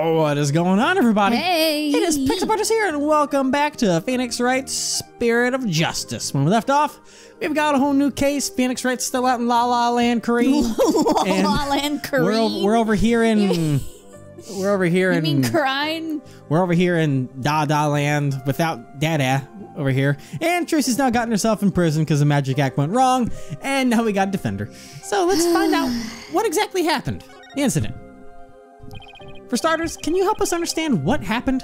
What is going on, everybody? Hey! It is Pixelpunchers here, and welcome back to Phoenix Wright's Spirit of Justice. When we left off, we've got a whole new case. Phoenix Wright's still out in La La Land, Kareem. La La Land, Kareem. We're over here in... We're over here in... You mean Crine? We're over here in Da Da Land without Dada over here. And Trucy's now gotten herself in prison because the magic act went wrong, and now we got a defender. So let's find out what exactly happened. The incident. For starters, can you help us understand what happened?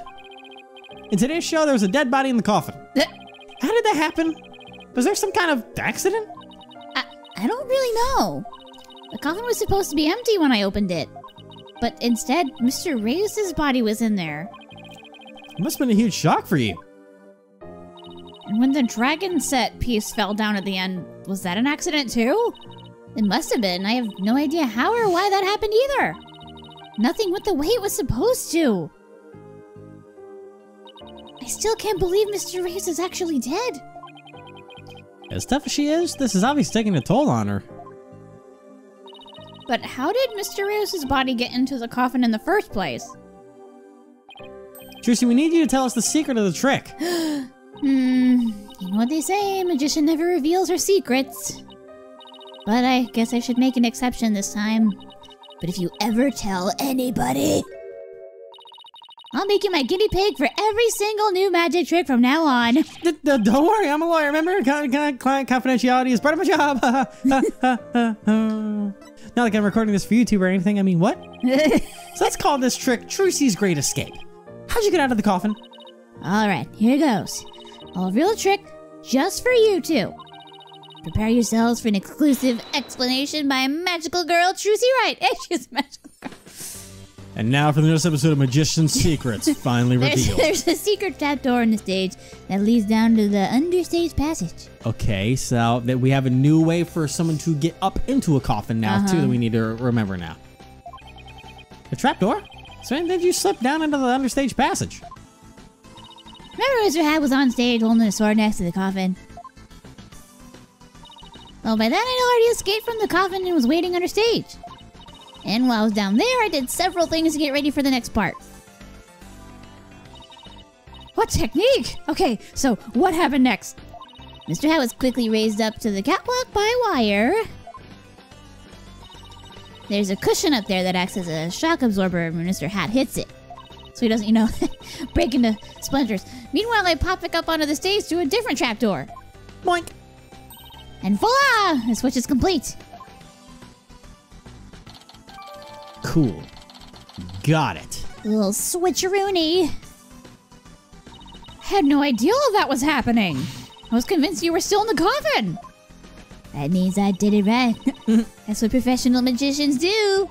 In today's show, there was a dead body in the coffin. How did that happen? Was there some kind of accident? I don't really know. The coffin was supposed to be empty when I opened it. But instead, Mr. Reyes' body was in there. It must have been a huge shock for you. And when the dragon set piece fell down at the end, was that an accident too? It must have been. I have no idea how or why that happened either. Nothing went the way it was supposed to. I still can't believe Mr. Reyes is actually dead. As tough as she is, this is obviously taking a toll on her. But how did Mr. Reyes' body get into the coffin in the first place? Trucy, we need you to tell us the secret of the trick. You know what they say, a magician never reveals her secrets. But I guess I should make an exception this time. But if you ever tell anybody, I'll make you my guinea pig for every single new magic trick from now on. Don't worry, I'm a lawyer. Remember, client confidentiality is part of my job. Not like I'm recording this for YouTube or anything. I mean, what? So let's call this trick Trucy's Great Escape. How'd you get out of the coffin? Alright, here goes. I'll reveal a trick just for you two. Prepare yourselves for an exclusive explanation by magical girl Trucy Wright. Hey, she's a magical girl. And now for the newest episode of Magician's Secrets, finally revealed. There's a secret trapdoor in the stage that leads down to the understage passage. Okay, so that we have a new way for someone to get up into a coffin now, too, that we need to remember now. The trapdoor? So when did you slip down into the understage passage? Remember Mr. Hat was on stage holding a sword next to the coffin? Well, by then I'd already escaped from the coffin and was waiting under stage. And while I was down there, I did several things to get ready for the next part. What technique? Okay, so what happened next? Mr. Hat was quickly raised up to the catwalk by wire. There's a cushion up there that acts as a shock absorber when Mr. Hat hits it. So he doesn't, you know, break into splinters. Meanwhile, I pop back up onto the stage through a different trapdoor. Boink. And voila! The switch is complete. Cool. Got it. A little switcheroony. Had no idea all that was happening. I was convinced you were still in the coffin. That means I did it right. That's what professional magicians do.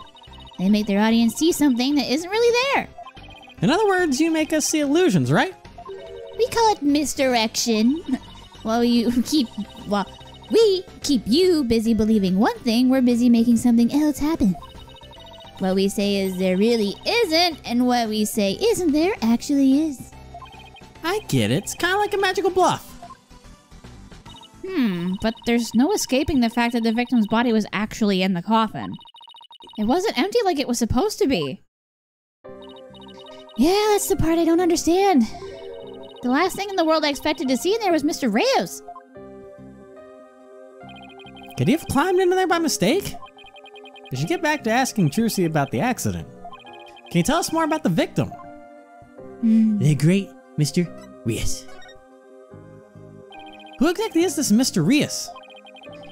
They make their audience see something that isn't really there. In other words, you make us see illusions, right? We call it misdirection. While we keep you busy believing one thing, we're busy making something else happen. What we say is there really isn't, and what we say isn't there actually is. I get it. It's kind of like a magical bluff. But there's no escaping the fact that the victim's body was actually in the coffin. It wasn't empty like it was supposed to be. Yeah, that's the part I don't understand. The last thing in the world I expected to see in there was Mr. Reyes. Could he have climbed into there by mistake? We should get back to asking Trucy about the accident. Can you tell us more about the victim? The great Mr. Reyes. Who exactly is this Mr. Reyes?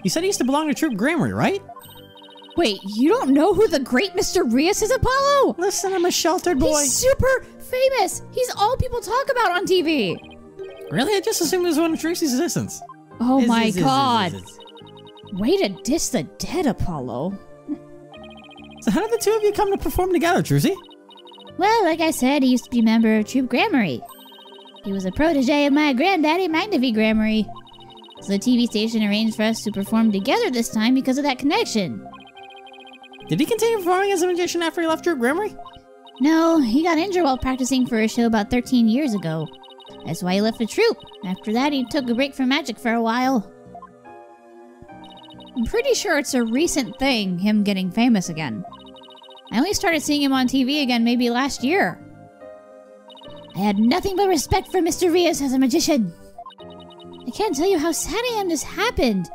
You said he used to belong to Troop Grammary, right? Wait, you don't know who the great Mr. Reyes is, Apollo? Listen, I'm a sheltered boy. He's super famous. He's all people talk about on TV. Really? I just assumed he was one of Trucy's assistants. Oh my god. Way to diss the dead, Apollo. So how did the two of you come to perform together, Trucy? Well, like I said, he used to be a member of Troop Grammary. He was a protege of my granddaddy, Magnifi Grammary. So the TV station arranged for us to perform together this time because of that connection. Did he continue performing as a magician after he left Troop Grammary? No, he got injured while practicing for a show about 13 years ago. That's why he left the troupe. After that, he took a break from magic for a while. I'm pretty sure it's a recent thing, him getting famous again. I only started seeing him on TV again maybe last year. I had nothing but respect for Mr. Rios as a magician. I can't tell you how sad I am this happened.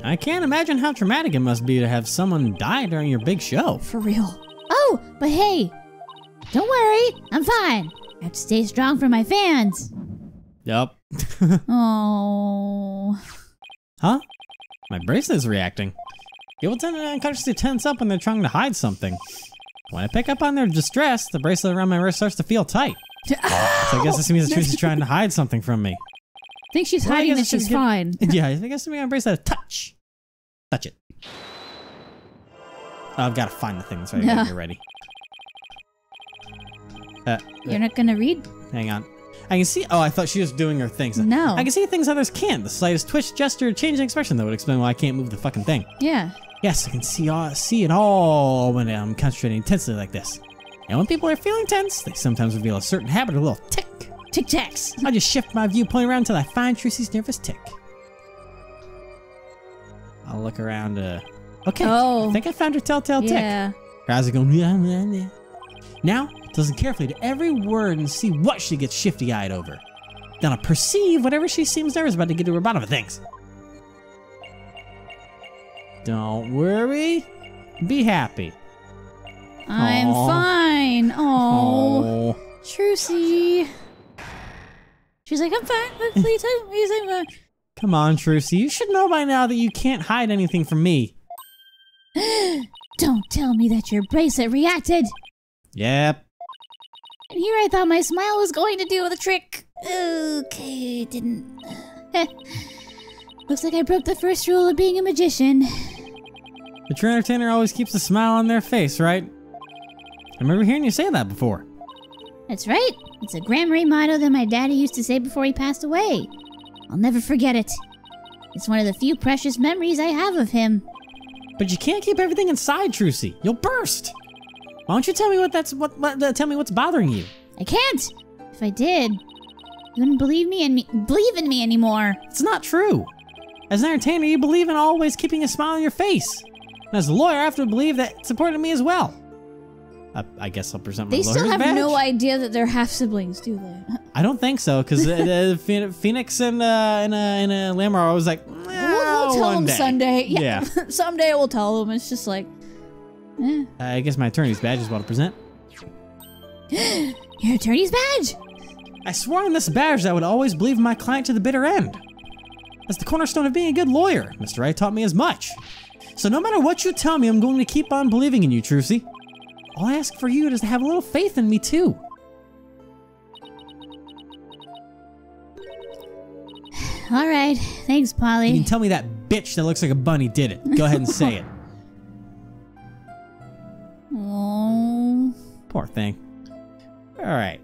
I can't imagine how traumatic it must be to have someone die during your big show. For real. Oh, but hey, don't worry, I'm fine. I have to stay strong for my fans. Yup. Oh. Huh? My bracelet's reacting. People tend to unconsciously tense up when they're trying to hide something. When I pick up on their distress, the bracelet around my wrist starts to feel tight. So I guess this means that Trucy's trying to hide something from me. I think she's hiding that she's fine. Yeah, I think it's gonna be on bracelet. Touch it. Oh, I've got to find the thing so I can get ready. You're not gonna read? Hang on. I can see. Oh, I thought she was doing her things. No. I can see things others can't. The slightest twitch, gesture, change in expression that would explain why I can't move the fucking thing. Yeah. Yes, I can see it all when I'm concentrating intensely like this. And when people are feeling tense, they sometimes reveal a certain habit or a little tick. Tic-tacs. I'll just shift my viewpoint around until I find Trucy's nervous tick. I'll look around. Okay. Oh. I think I found her telltale tick. Yeah. Her eyes are going. Yeah. Now, listen carefully to every word and see what she gets shifty-eyed over. Then I'll perceive whatever she seems nervous about to get to her bottom of things. Don't worry. Be happy. I'm fine. Oh. Trucy. She's like, I'm fine. Please, I'm fine. Come on, Trucy. You should know by now that you can't hide anything from me. Don't tell me that your bracelet reacted. Yep. And here I thought my smile was going to do the trick. Okay, it didn't. Looks like I broke the first rule of being a magician. The true entertainer always keeps a smile on their face, right? I remember hearing you say that before. That's right. It's a grammar motto that my daddy used to say before he passed away. I'll never forget it. It's one of the few precious memories I have of him. But you can't keep everything inside, Trucy. You'll burst. Why don't you tell me tell me what's bothering you? I can't. If I did, you wouldn't believe in me anymore. It's not true. As an entertainer, you believe in always keeping a smile on your face. And as a lawyer, I have to believe that it's important to me as well. I guess I'll present my lawyer's badge. They still have no idea that they're half siblings, do they? I don't think so, because Phoenix and Lamar are always like, we'll tell them someday. Yeah. Someday we'll tell them. It's just like, eh. I guess my attorney's badge is what to present. Your attorney's badge? I swore on this badge that I would always believe my client to the bitter end. That's the cornerstone of being a good lawyer. Mr. Wright taught me as much. So no matter what you tell me, I'm going to keep on believing in you, Trucy. All I ask for you is to have a little faith in me, too. All right. Thanks, Polly. You can tell me that bitch that looks like a bunny did it. Go ahead and say it. Oh. Poor thing. All right.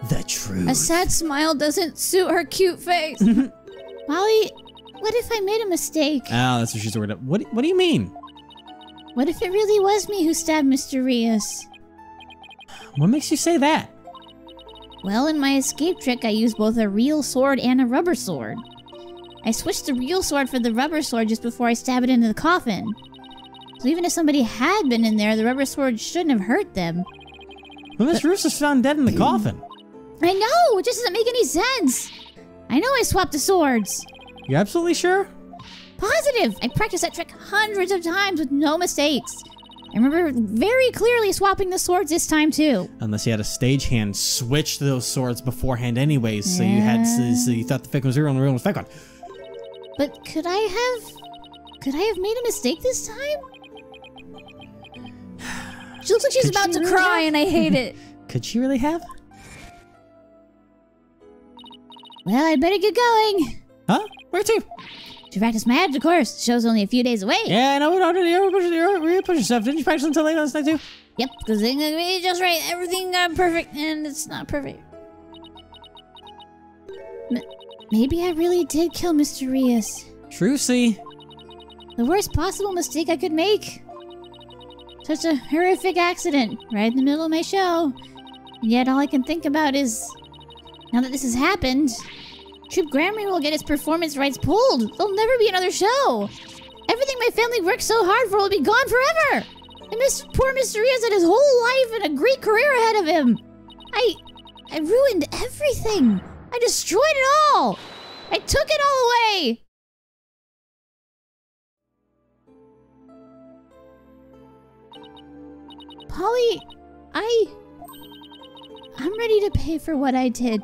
The truth. A sad smile doesn't suit her cute face. Polly, what if I made a mistake? Oh, that's what she's worried about. What do you mean? What if it really was me who stabbed Mr. Rios? What makes you say that? Well, in my escape trick, I used both a real sword and a rubber sword. I switched the real sword for the rubber sword just before I stabbed it into the coffin. So even if somebody had been in there, the rubber sword shouldn't have hurt them. Well, Miss Roos was found dead in the coffin. I know! It just doesn't make any sense! I know I swapped the swords. You absolutely sure? Positive! I practiced that trick hundreds of times with no mistakes. I remember very clearly swapping the swords this time too. Unless you had a stagehand switch those swords beforehand anyways, so you thought the fake one was real and the real one was fake one. But could I have made a mistake this time? She looks like she's about to cry and I hate it. Could she really have? Well, I'd better get going. Huh? Where to? To practice my magic course. Show's only a few days away. Yeah, I know. You push yourself. Didn't you practice until late last night too? Yep, because it's gonna be just right. Everything got perfect, and it's not perfect. Maybe I really did kill Mr. Rios. Trucy. The worst possible mistake I could make. Such a horrific accident right in the middle of my show. And yet all I can think about is, now that this has happened, Troop Grammar will get its performance rights pulled. There'll never be another show. Everything my family worked so hard for will be gone forever. And poor Mr. Rios had his whole life and a great career ahead of him. I ruined everything. I destroyed it all. I took it all away. Polly, I'm ready to pay for what I did.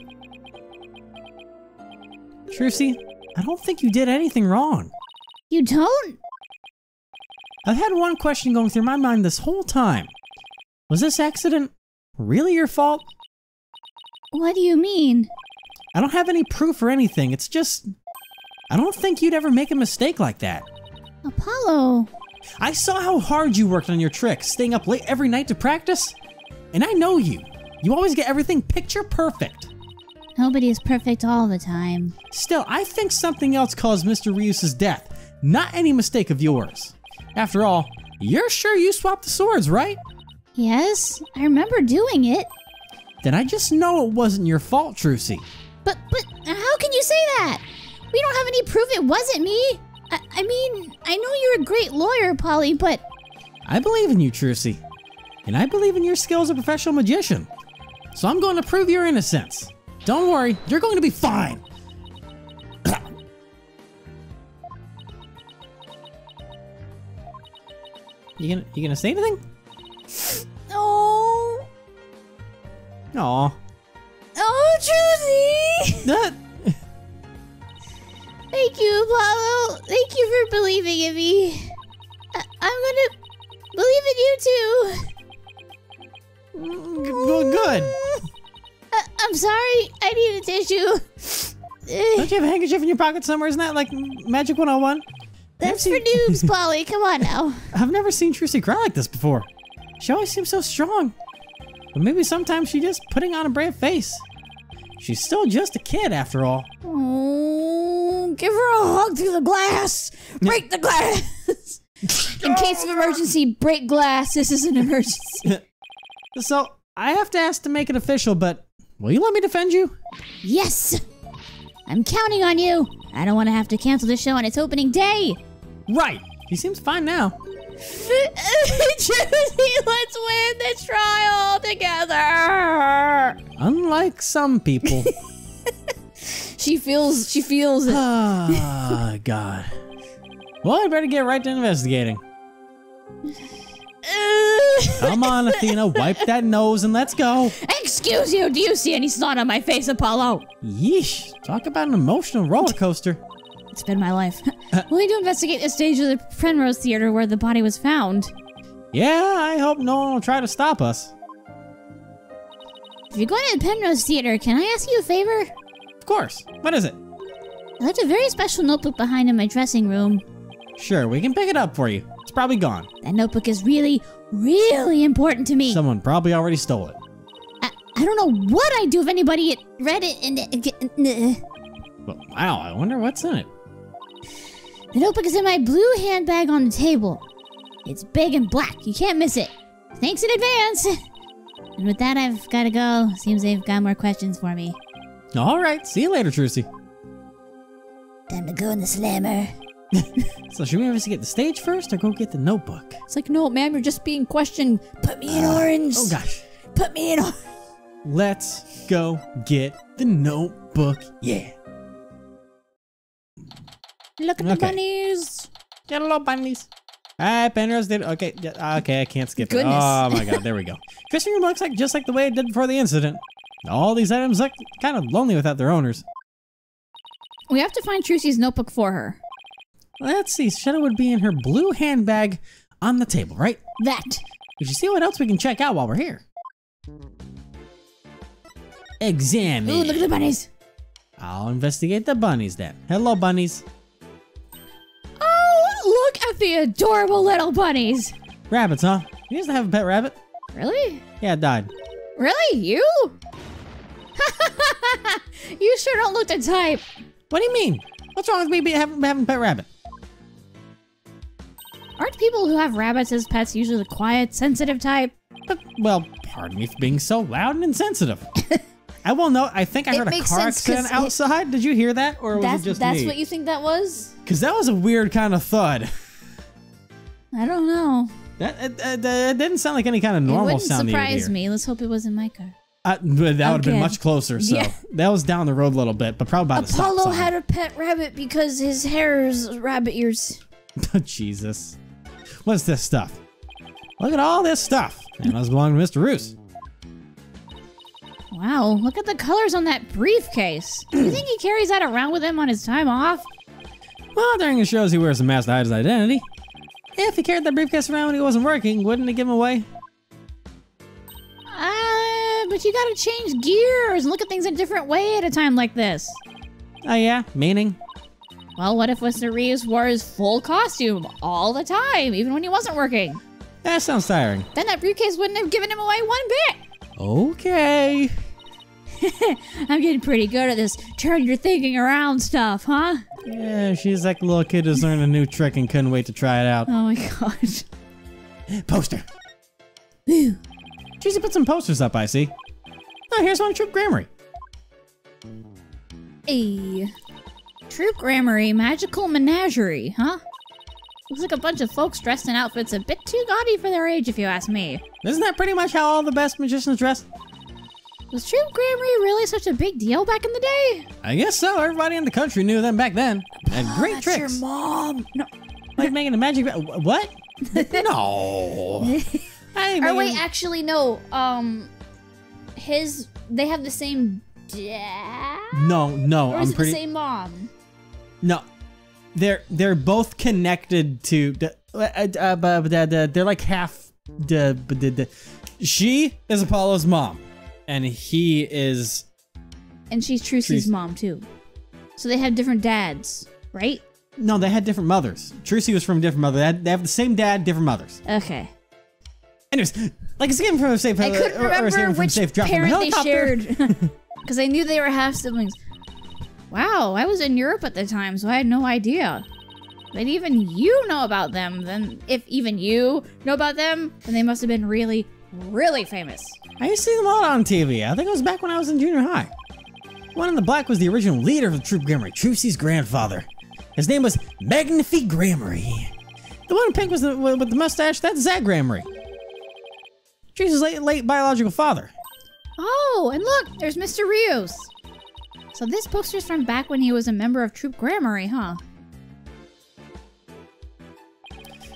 Trucy, I don't think you did anything wrong. You don't? I've had one question going through my mind this whole time. Was this accident really your fault? What do you mean? I don't have any proof or anything. It's just, I don't think you'd ever make a mistake like that. Apollo. I saw how hard you worked on your tricks, staying up late every night to practice. And I know you. You always get everything picture perfect. Nobody is perfect all the time. Still, I think something else caused Mr. Rios' death, not any mistake of yours. After all, you're sure you swapped the swords, right? Yes, I remember doing it. Then I just know it wasn't your fault, Trucy. But how can you say that? We don't have any proof it wasn't me. I mean, I know you're a great lawyer, Polly, but... I believe in you, Trucy. And I believe in your skill as a professional magician. So I'm going to prove your innocence. Don't worry, you're going to be fine. You gonna say anything? Oh. Aw. Oh, Trucy! Thank you, Apollo. Thank you for believing in me. I'm gonna believe in you too. Good. I'm sorry. I need a tissue. Don't you have a handkerchief in your pocket somewhere? Isn't that like Magic 101? That's for noobs, Polly. Come on now. I've never seen Trucy cry like this before. She always seems so strong. But maybe sometimes she's just putting on a brave face. She's still just a kid after all. Oh, give her a hug through the glass. Break the glass. In case of emergency, break glass. This is an emergency. So, I have to ask to make it official, but will you let me defend you? Yes. I'm counting on you. I don't want to have to cancel the show on its opening day. Right. He seems fine now. Trucy, let's win this trial together. Unlike some people. She feels it. Ah, God. Well, I better get right to investigating. Come on, Athena, wipe that nose and let's go. Excuse you, do you see any snot on my face, Apollo? Yeesh, talk about an emotional roller coaster. It's been my life. We'll need to investigate the stage of the Penrose Theater where the body was found. Yeah, I hope no one will try to stop us. If you're going to the Penrose Theater, can I ask you a favor? Of course. What is it? I left a very special notebook behind in my dressing room. Sure, we can pick it up for you. It's probably gone. That notebook is really, really important to me. Someone probably already stole it. I don't know what I'd do if anybody had read it and... But wow, I wonder what's in it. The notebook is in my blue handbag on the table. It's big and black. You can't miss it. Thanks in advance. And with that, I've got to go. Seems they've got more questions for me. All right, see you later, Trucy. Time to go in the slammer. So should we investigate the stage first or go get the notebook? It's like, no, ma'am, you're just being questioned. Put me in orange. Oh, gosh. Put me in orange. Let's go get the notebook. Yeah. Look at the bunnies. Get a little bunnies. Hi, Penrose did. Okay, yeah, okay, I can't skip Goodness. it. Oh my God, there we go. Dressing room looks like just like the way it did before the incident. All these items look kind of lonely without their owners. We have to find Trucy's notebook for her. Let's see. Shadow would be in her blue handbag on the table, right? That. We should see what else we can check out while we're here. Examine. Ooh, look at the bunnies. I'll investigate the bunnies then. Hello, bunnies. Oh, look at the adorable little bunnies. Rabbits, huh? You used to have a pet rabbit? Really? Yeah, it died. Really? You? You sure don't look the type. What do you mean? What's wrong with me having a pet rabbit? Aren't people who have rabbits as pets usually the quiet, sensitive type? But, well, pardon me for being so loud and insensitive. I will note, I think I heard a car accident outside. Did you hear that? Or was it just me? That's what you think that was? Because that was a weird kind of thud. I don't know. That didn't sound like any kind of normal sound. It wouldn't surprise me. Let's hope it wasn't my car. But that would have been much closer. So that was down the road a little bit, but probably by the stop sign. Apollo had a pet rabbit because his hair is rabbit ears. Jesus. What's this stuff? Look at all this stuff. And must belong to Mr. Roos. Wow, look at the colors on that briefcase. Do you think he carries that around with him on his time off? Well, during the shows he wears a mask to hide his identity. If he carried that briefcase around when he wasn't working, wouldn't he give him away? But you gotta change gears and look at things a different way at a time like this. Oh yeah? Meaning? Well, what if Mr. Reeves wore his full costume all the time, even when he wasn't working? That sounds tiring. Then that briefcase wouldn't have given him away one bit. Okay. I'm getting pretty good at this turn your thinking around stuff, huh? Yeah, she's like a little kid who's learned a new trick and couldn't wait to try it out. Oh my god. Poster. Woo. Trucy put some posters up, I see. Oh, here's one Troop Grammary. Hey. Troop Grammary Magical Menagerie, huh? Looks like a bunch of folks dressed in outfits a bit too gaudy for their age, if you ask me. Isn't that pretty much how all the best magicians dress? Was Troop Grammary really such a big deal back in the day? I guess so. Everybody in the country knew them back then. And great that's tricks. Your mom. No. Like making a magic... What? No. Or wait, actually, no. They have the same dad? No, Or is it the same mom? No. They're both connected to... they're like half... She is Apollo's mom. And he is... And she's Trucy's mom, too. So they have different dads, right? No, they had different mothers. Trucy was from a different mother. They have the same dad, different mothers. Okay. Anyways, like escaping from a safe... I couldn't remember which parent they shared. Because I knew they were half-siblings. Wow, I was in Europe at the time, so I had no idea. But even you know about them, then if even you know about them, then they must have been really, really famous. I used to see them a lot on TV. I think it was back when I was in junior high. The one in the black was the original leader of the Troop Grammary, Trucy's grandfather. His name was Magnifique Grammary. The one in pink was with the mustache, that's Zach Grammary. Trucy's late biological father. Oh, and look, there's Mr. Rios. So this poster's from back when he was a member of Troop Grammary, huh?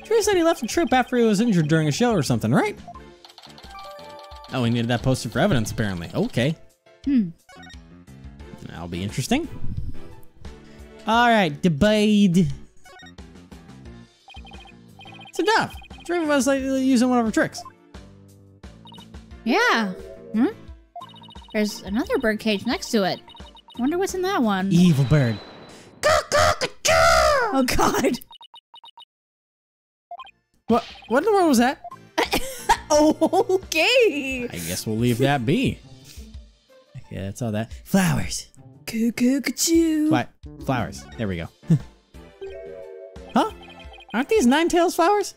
Trucy said he left the troop after he was injured during a show or something, right? Oh, we needed that poster for evidence, apparently. Okay. That'll be interesting. All right, debate. So, Duff, three of us like using one of our tricks. Yeah. There's another bird cage next to it. Wonder what's in that one. Evil bird. Oh, God. What in the world was that? Okay. I guess we'll leave that be. Okay, that's all that. Flowers. Cuckoo-ca-choo. What? Flowers. There we go. Huh? Aren't these Ninetales flowers?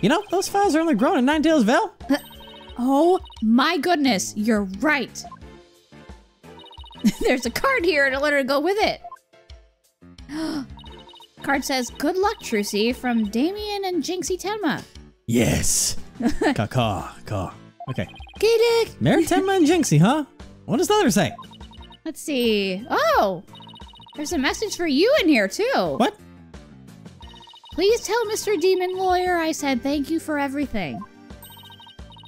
You know, those flowers are only grown in Ninetales-ville. Oh my goodness, you're right. There's a card here and a letter to go with it. Card says, "Good luck, Trucy," from Damien and Jinxie Tenma. Yes. Caw. Okay. Kidik. Mary Tenma and Jinxie, huh? What does the other say? Let's see. Oh, there's a message for you in here too. What? Please tell Mr. Demon Lawyer I said thank you for everything.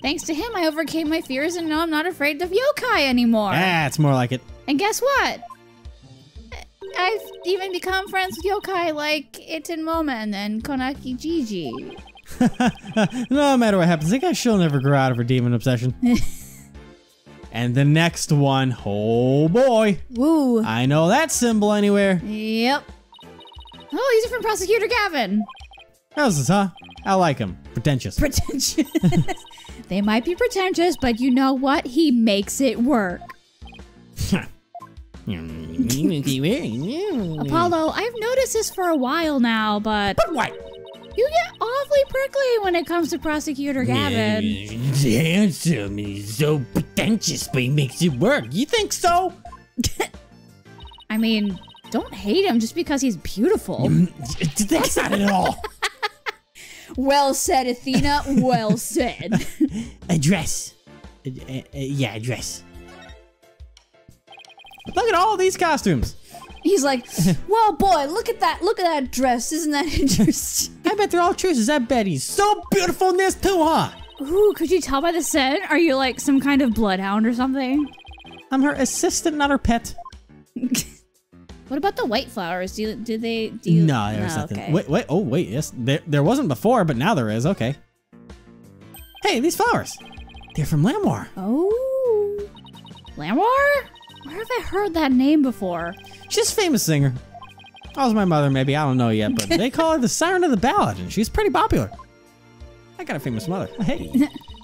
Thanks to him, I overcame my fears and now I'm not afraid of yokai anymore. That's more like it. And guess what? I've even become friends with yokai like Itten Momen and Konaki Gigi. No matter what happens, I think she'll never grow out of her demon obsession. And the next one, oh boy. Woo. I know that symbol anywhere. Yep. Oh, these are from Prosecutor Gavin. How's this, huh? I like him. Pretentious. Pretentious. They might be pretentious, but you know what? He makes it work. Apollo, I've noticed this for a while now, but... But what? You get awfully prickly when it comes to Prosecutor Gavin. He's handsome, he's so pretentious, but he makes it work. You think so? I mean, don't hate him just because he's beautiful. That's not it at all. Well said, Athena. Well said. A dress. Yeah, a dress. Look at all these costumes. He's like, well, boy, look at that dress. Isn't that interesting? I bet they're all Trucy's. I bet he's so beautiful in this too, huh? Ooh, could you tell by the scent? Are you like some kind of bloodhound or something? I'm her assistant, not her pet. What about the white flowers? Do you? No, there's nothing. Okay. Wait, yes. There wasn't before, but now there is. Okay. Hey, these flowers. They're from Lamwar. Oh. Lamwar? Where have I heard that name before? She's a famous singer. That was my mother, maybe. I don't know yet, but they call her the Siren of the Ballad, and she's pretty popular. I got a famous mother. Hey,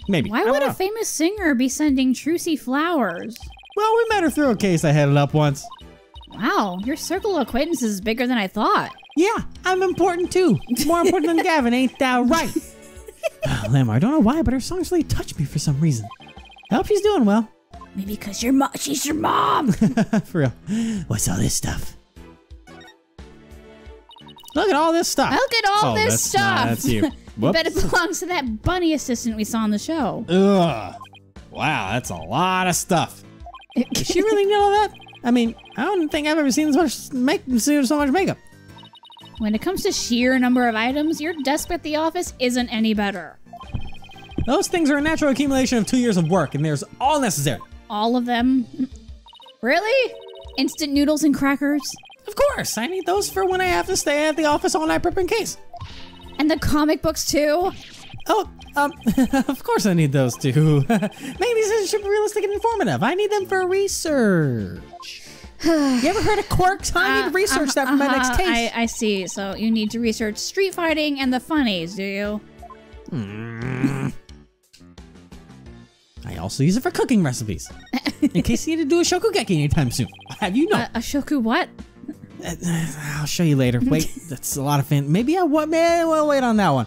maybe. Why would a famous singer be sending Trucy flowers? Well, we met her through a case I headed up once. Wow, your circle of acquaintances is bigger than I thought. Yeah, I'm important too. More important than Gavin, ain't that right? Lamar, I don't know why, but her songs really touch me for some reason. I hope she's doing well. Maybe because she's your mom. For real. What's all this stuff? Look at all this stuff. Look at all this stuff. Nah, that's you. I bet it belongs to that bunny assistant we saw on the show. Ugh. Wow, that's a lot of stuff. Does she really need all that? I mean, I don't think I've ever seen so much makeup. When it comes to sheer number of items, your desk at the office isn't any better. Those things are a natural accumulation of 2 years of work, and there's all necessary. All of them? Really? Instant noodles and crackers? Of course, I need those for when I have to stay at the office all night prepping case. And the comic books too? Oh, of course I need those too. Make these should be realistic and informative. I need them for research. You ever heard of quirks? I need to research that for my next case. I see. So you need to research street fighting and the funnies, do you? I also use it for cooking recipes. In case you need to do a shokugeki anytime soon. I'll have you know. A shoku what? I'll show you later. Wait, that's a lot of fan. Maybe we'll wait on that one.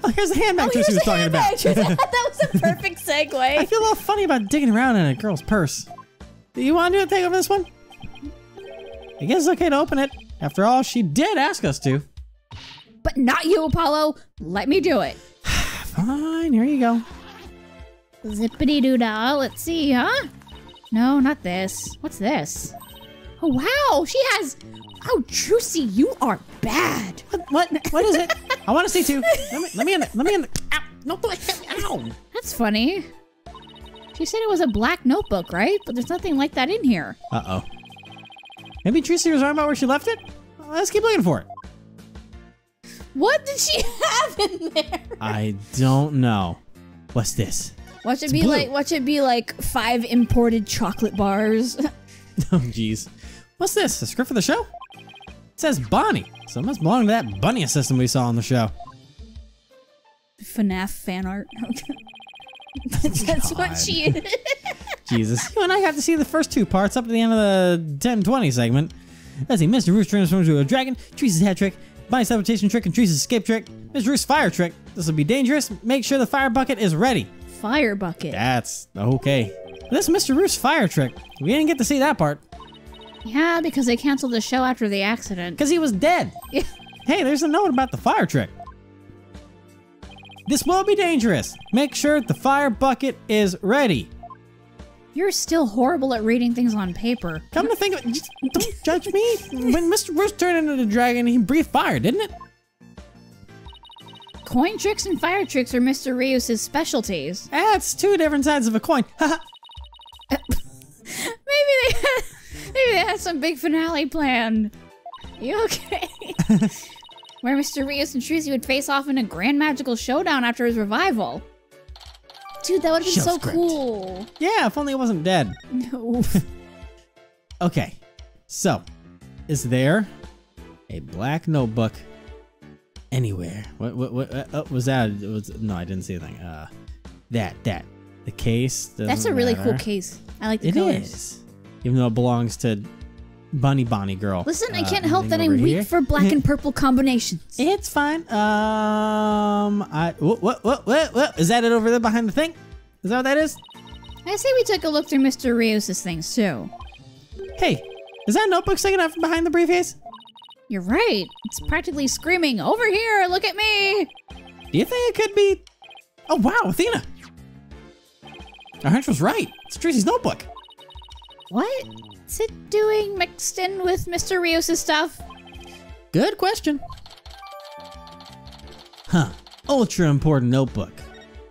Oh, here's the handbag Trucy was talking about. That was a perfect segue. I feel a little funny about digging around in a girl's purse. Do you want to take over this one? I guess it's okay to open it. After all, she did ask us to. But not you, Apollo. Let me do it. Fine, here you go. Zippity-doo-dah. Let's see, huh? No, not this. What's this? Oh, wow. She has... Oh, Trucy, you are bad. What is it? I want to see too. Let me in there. Let me in there. Ow. No, ow. That's funny. She said it was a black notebook, right? But there's nothing like that in here. Uh-oh. Maybe Trucy was wrong about where she left it? Well, let's keep looking for it. What did she have in there? I don't know. What's this? Watch it be like 5 imported chocolate bars. Oh, jeez. What's this? A script for the show? It says Bonnie, so it must belong to that bunny assistant we saw on the show. FNAF fan art. That's what she is. Jesus. You and I got to see the first 2 parts up to the end of the 10-20 segment. Let's see, Mr. Roos transforms into a dragon, Trucy's hat trick, Bonnie's teleportation trick, and Trucy's escape trick, Mr. Roos' fire trick. This will be dangerous. Make sure the fire bucket is ready. Fire bucket. That's okay. This Mr. Roos' fire trick. We didn't get to see that part. Yeah, because they canceled the show after the accident. Because he was dead. Yeah. Hey, there's a note about the fire trick. This will be dangerous. Make sure the fire bucket is ready. You're still horrible at reading things on paper. Come to think of it, just don't judge me. When Mr. Roos turned into the dragon, he breathed fire, didn't it? Coin tricks and fire tricks are Mr. Rios' specialties. That's 2 different sides of a coin. Maybe they had some big finale planned. You okay? Where Mr. Rios and Trucy would face off in a grand magical showdown after his revival. Dude, that would have been so cool. Yeah, if only it wasn't dead. No. Okay, so is there a black notebook anywhere? What was that? No, I didn't see anything. The case. That's a really cool case. I like the colors. It is, even though it belongs to Bonnie Girl. Listen, I can't help that I'm weak for black and purple combinations. It's fine. What? Is that it over there behind the thing? Is that what that is? I say we took a look through Mr. Rios' things too. Hey, is that notebook sticking out from behind the briefcase? You're right. It's practically screaming, "Over here, look at me!" Do you think it could be? Oh wow, Athena! Our hunch was right. It's Trucy's notebook. What's it doing mixed in with Mr. Rios' stuff? Good question. Huh. Ultra important notebook.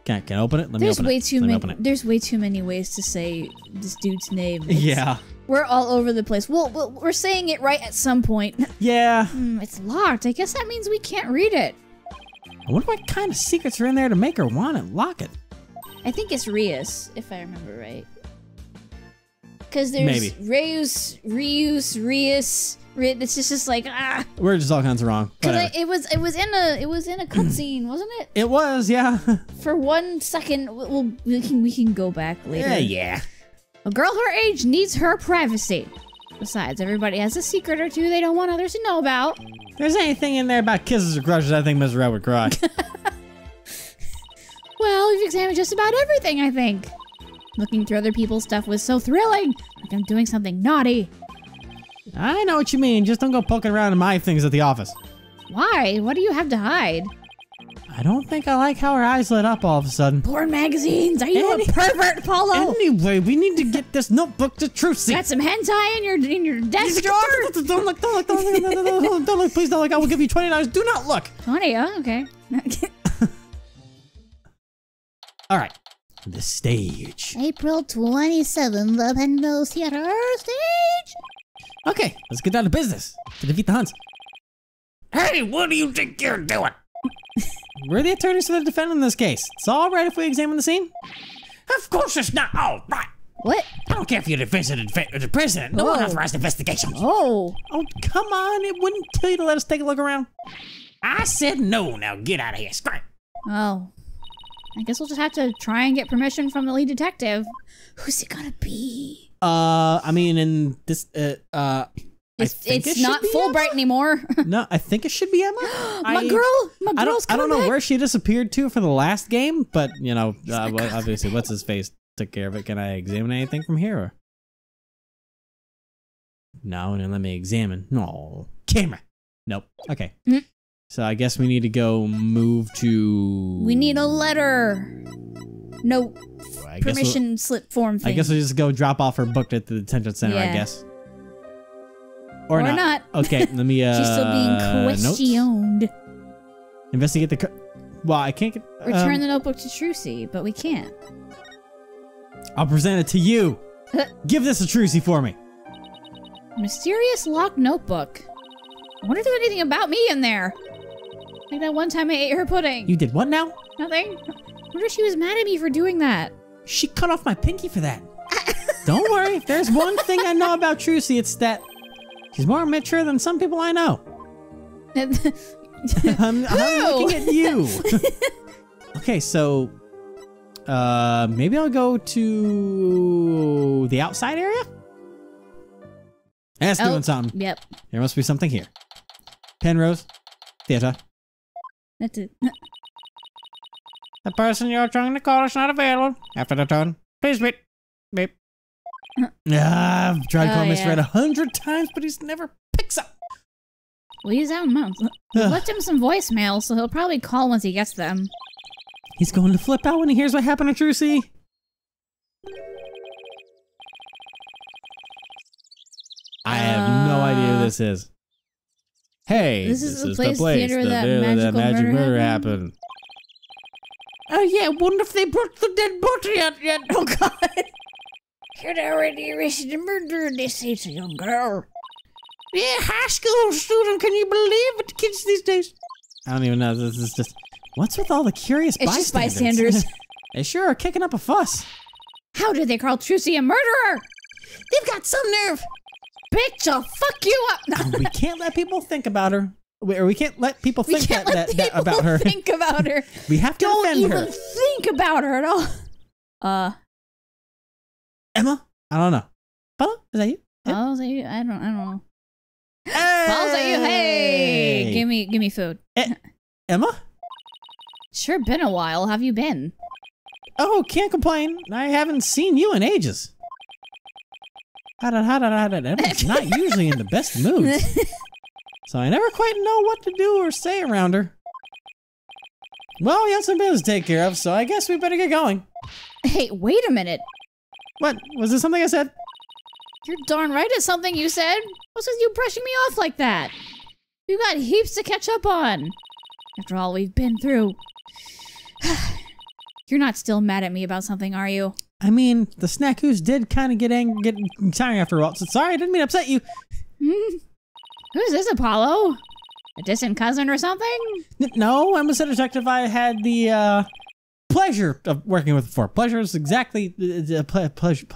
Can I open it? Let me open it. There's way too many ways to say this dude's name. Yeah. We're all over the place. We're saying it right at some point. Yeah. It's locked. I guess that means we can't read it. I wonder what kind of secrets are in there to make her want to lock it. I think it's Rios, if I remember right. Because there's Maybe. Rios. It's just like We're just all kinds of wrong. Because it was in a cutscene, wasn't it? It was, yeah. For 1 second, we can go back later. Yeah. A girl her age needs her privacy. Besides, everybody has a secret or two they don't want others to know about. If there's anything in there about kisses or crushes, I think Mr. Red would cry. Well, we've examined just about everything, I think. Looking through other people's stuff was so thrilling, like I'm doing something naughty. I know what you mean. Just don't go poking around in my things at the office. Why? What do you have to hide? I don't think I like how her eyes lit up all of a sudden. Porn magazines. Are you a pervert, Paulo? Anyway, we need to get this notebook to Trucy. Got some hentai in your desk drawer? Don't look, please don't look. I will give you $20. Do not look. 20, oh, okay. All right, the stage. April 27, the Penrose Theater stage. Okay, let's get down to business to defeat the Hunts. Hey, what do you think you're doing? We're the attorneys for the defendant in this case. It's all right if we examine the scene? Of course it's not all right. What? I don't care if you're the president. No unauthorized investigations. Oh, come on. It wouldn't tell you to let us take a look around. I said no. Now get out of here. Skye. Oh. I guess we'll just have to try and get permission from the lead detective. Who's it gonna be? I mean, in this, It's not Fulbright anymore. No, I think it should be Emma. My girl's I don't know back. where she disappeared to for the last game, but you know, well, obviously, what's his face took care of it. Can I examine anything from here? Or? No, then let me examine. No, camera. Nope. Okay. So I guess we need to go move to. We need a letter. No permission slip form thing. I guess we'll just go drop off her book at the detention center. I guess. Or not. Okay, let me. She's still being questioned. Notes. Investigate the. Well, I can't get. Return the notebook to Trucy, but we can't. I'll present it to you. Give this to Trucy for me. Mysterious locked notebook. I wonder if there's anything about me in there. Like that one time I ate her pudding. You did what now? Nothing. I wonder if she was mad at me for doing that. She cut off my pinky for that. Don't worry. If there's one thing I know about Trucy, it's that she's more mature than some people I know. I'm looking at you. Okay, so maybe I'll go to the outside area. That's doing something. Yep. There must be something here. Penrose Theater. That's it. The person you're trying to call is not available. After the tone, please wait. Beep. I've tried calling Mr. Red 100 times, but he's never picks up. Well, he's out of mouth. We left him some voicemails, so he'll probably call once he gets them. He's going to flip out when he hears what happened to Trucy. I have no idea who this is. Hey, this is the place theater that magic murder happened. Oh yeah, wonder if they brought the dead body out yet. Oh god. You'd already arrested a murderer, they say it's a young girl. Yeah, high school student, can you believe it? The kids these days. I don't even know, this is just... What's with all the curious bystanders? It's just bystanders. They sure are kicking up a fuss. How did they call Trucy a murderer? They've got some nerve. Bitch, I'll fuck you up. No. We can't let people think about her. Or we can't let people think that about her. Think about her. We have to defend her. Don't even think about her at all. Emma? I don't know. Paula? Is that you? Oh, is that you? I don't know. Hey! Paula's that you? Hey! Give me food. Emma? Sure been a while. How have you been? Oh, can't complain. I haven't seen you in ages. Emma's not usually in the best moods. So I never quite know what to do or say around her. Well, we have some business to take care of, so I guess we better get going. Hey, wait a minute. What? Was this something I said? You're darn right it's something you said. What's with you brushing me off like that? We've got heaps to catch up on. After all we've been through. You're not still mad at me about something, are you? I mean, the snackoos did kind of get tiring after a while, so sorry, I didn't mean to upset you. Who's this, Apollo? A distant cousin or something? No, I'm a detective I had the pleasure of working with before. Pleasure is exactly pleasure.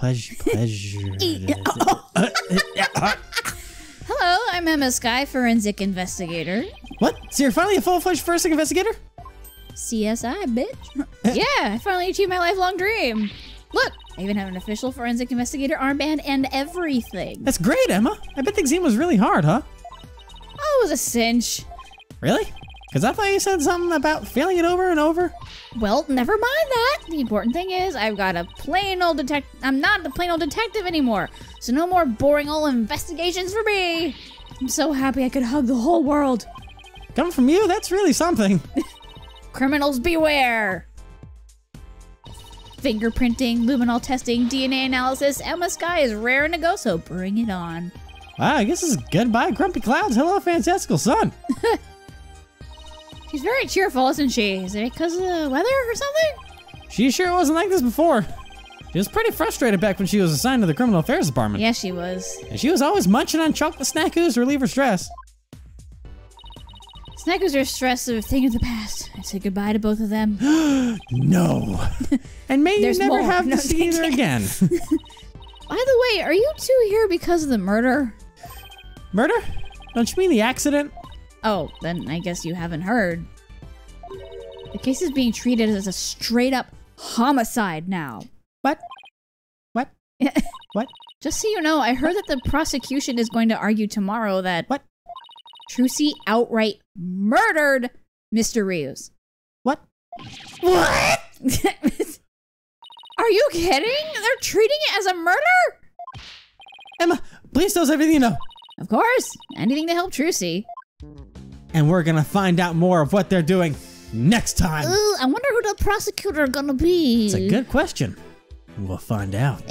Hello, I'm Emma Skye, Forensic Investigator. What? So you're finally a full-fledged forensic investigator? CSI, bitch. Yeah, I finally achieved my lifelong dream. Look, I even have an official Forensic Investigator armband and everything. That's great, Emma. I bet the exam was really hard, huh? Oh, it was a cinch. Really? Because I thought you said something about failing it over and over. Well, never mind that. The important thing is I've got a plain old detective. I'm not a plain old detective anymore. So no more boring old investigations for me. I'm so happy I could hug the whole world. Coming from you, that's really something. Criminals beware. Fingerprinting, luminol testing, DNA analysis. Emma Skye is raring to go, so bring it on. Wow, I guess it's goodbye, grumpy clouds. Hello, fantastical sun. She's very cheerful, isn't she? Is it because of the weather or something? She sure wasn't like this before. She was pretty frustrated back when she was assigned to the criminal affairs department. Yeah, she was. And she was always munching on chocolate snackoos to relieve her stress. Snackoos are stress of a thing of the past. I say goodbye to both of them. No. And may you never have to see either again. By the way, are you two here because of the murder? Murder? Don't you mean the accident? Oh, then I guess you haven't heard. The case is being treated as a straight-up homicide now. What? What? What? Just so you know, I heard that the prosecution is going to argue tomorrow that... What? Trucy outright murdered Mr. Reeves. What? What? Are you kidding? They're treating it as a murder? Emma, please tell us everything you know. Of course. Anything to help Trucy. And we're gonna find out more of what they're doing next time. Ooh, I wonder who the prosecutor gonna be. It's a good question. We'll find out.